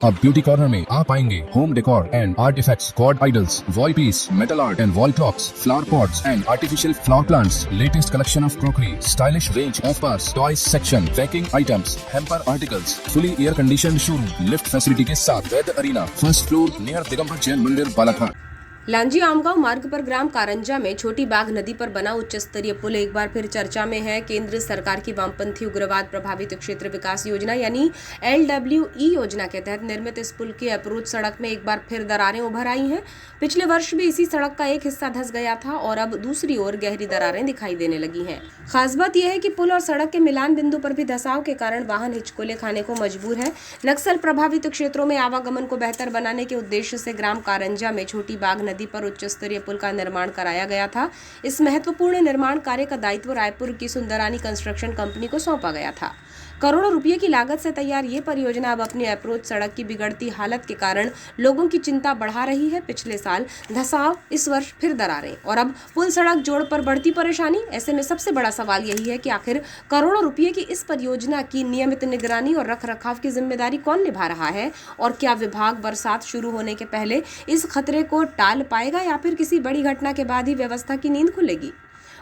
अब beauty corner में आप पाएंगे home decor and artifacts, god idols, wall piece, metal art and wall clocks, flower pots and artificial flower plants, latest collection of crockery, stylish range of bars, toys section, baking items, hamper articles, fully air condition showroom, lift facility के साथ Ved arena, first floor near Digambar Jain Mandir, Balaghat. Lanji Amgaon मार्ग पर ग्राम कारंजा में छोटी बाघ नदी पर बना उच्च स्तरीय पुल एक बार फिर चर्चा में है। केंद्र सरकार की वामपंथी उग्रवाद प्रभावित क्षेत्र विकास योजना यानी LWE योजना के तहत निर्मित इस पुल की अप्रोच सड़क में एक बार फिर दरारें उभर आई हैं। पिछले वर्ष भी इसी सड़क का एक हिस्सा धंस गया था और अब दूसरी ओर गहरी दरारें दिखाई देने लगी हैं। खास बात यह है कि पुल और सड़क के मिलान बिंदु पर भी धंसाव के कारण वाहन हिचकोले खाने को मजबूर है। नक्सल प्रभावित क्षेत्रों में आवागमन को बेहतर बनाने के उद्देश्य से ग्राम कारंजा में छोटी बाघ नदी पर उच्च स्तरीय पुल का निर्माण कराया गया था। इस महत्वपूर्ण निर्माण कार्य का दायित्व रायपुर की सुंदरानी कंस्ट्रक्शन कंपनी को सौंपा गया था। करोड़ों रुपए की लागत से तैयार ये परियोजना अब अपनी अप्रोच सड़क की बिगड़ती हालत के कारण लोगों की चिंता बढ़ा रही है। पिछले साल धंसाव, इस वर्ष फिर दरारें और अब पुल सड़क जोड़ पर बढ़ती परेशानी। ऐसे में सबसे बड़ा सवाल यही है कि आखिर करोड़ों रुपए की इस परियोजना की नियमित निगरानी और रखरखाव की जिम्मेदारी कौन निभा रहा है और क्या विभाग बरसात शुरू होने के पहले इस खतरे को टाल पाएगा या फिर किसी बड़ी घटना के बाद ही व्यवस्था की नींद खुलेगी।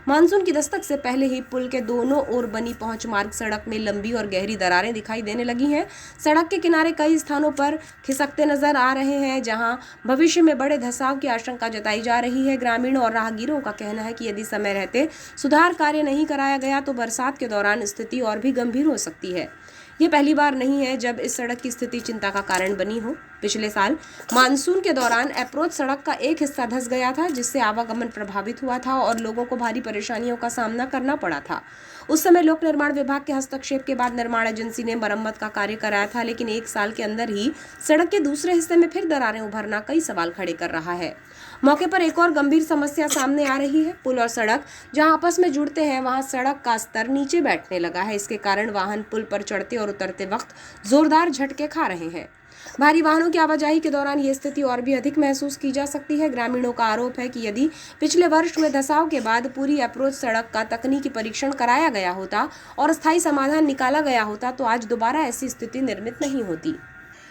मानसून की दस्तक से पहले ही पुल के दोनों ओर बनी पहुंच मार्ग सड़क में लंबी और गहरी दरारें दिखाई देने लगी हैं। सड़क के किनारे कई स्थानों पर खिसकते नजर आ रहे हैं, जहां भविष्य में बड़े धंसाव की आशंका जताई जा रही है। ग्रामीणों और राहगीरों का कहना है कि यदि समय रहते सुधार कार्य नहीं कराया गया तो बरसात के दौरान स्थिति और भी गंभीर हो सकती है। ये पहली बार नहीं है जब इस सड़क की स्थिति चिंता का कारण बनी हो। पिछले साल मानसून के दौरान अप्रोच सड़क का एक हिस्सा धंस गया था, जिससे आवागमन प्रभावित हुआ था और लोगों को भारी परेशानियों का सामना करना पड़ा था। उस समय लोक निर्माण विभाग के हस्तक्षेप के बाद निर्माण एजेंसी ने मरम्मत का कार्य कराया था, लेकिन एक साल के अंदर ही सड़क के दूसरे हिस्से में फिर दरारें उभरना कई सवाल खड़े कर रहा है। मौके पर एक और गंभीर समस्या सामने आ रही है। पुल और सड़क जहां आपस में जुड़ते हैं वहां सड़क का स्तर नीचे बैठने लगा है। इसके कारण वाहन पुल पर चढ़ते और उतरते वक्त जोरदार झटके खा रहे हैं। भारी वाहनों की आवाजाही के दौरान ये स्थिति और भी अधिक महसूस की जा सकती है। ग्रामीणों का आरोप है कि यदि पिछले वर्ष हुए धंसाव के बाद पूरी अप्रोच सड़क का तकनीकी परीक्षण कराया गया होता और स्थायी समाधान निकाला गया होता तो आज दोबारा ऐसी स्थिति निर्मित नहीं होती।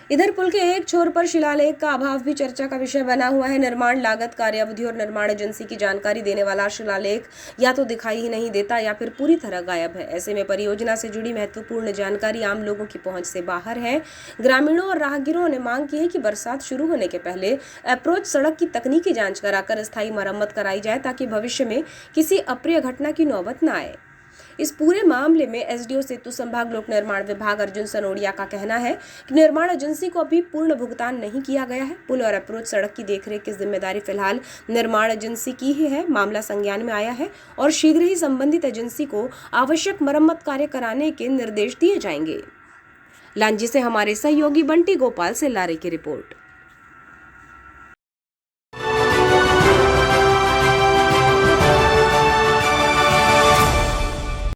इधर पुल के एक छोर पर शिलालेख का अभाव भी चर्चा का विषय बना हुआ है। निर्माण लागत, कार्य अवधि और निर्माण एजेंसी की जानकारी देने वाला शिलालेख या तो दिखाई ही नहीं देता या फिर पूरी तरह गायब है। ऐसे में परियोजना से जुड़ी महत्वपूर्ण जानकारी आम लोगों की पहुंच से बाहर है। ग्रामीणों और राहगीरों ने मांग की है कि बरसात शुरू होने के पहले अप्रोच सड़क की तकनीकी जांच कराकर स्थायी मरम्मत कराई जाए ताकि भविष्य में किसी अप्रिय घटना की नौबत न आए। इस पूरे मामले में SDO सेतु संभाग लोक निर्माण विभाग अर्जुन सनोडिया का कहना है कि निर्माण एजेंसी को अभी पूर्ण भुगतान नहीं किया गया है। पुल और अप्रोच सड़क की देखरेख की जिम्मेदारी फिलहाल निर्माण एजेंसी की ही है। मामला संज्ञान में आया है और शीघ्र ही संबंधित एजेंसी को आवश्यक मरम्मत कार्य कराने के निर्देश दिए जाएंगे। लांजी से हमारे सहयोगी बंटी गोपाल से लारे की रिपोर्ट।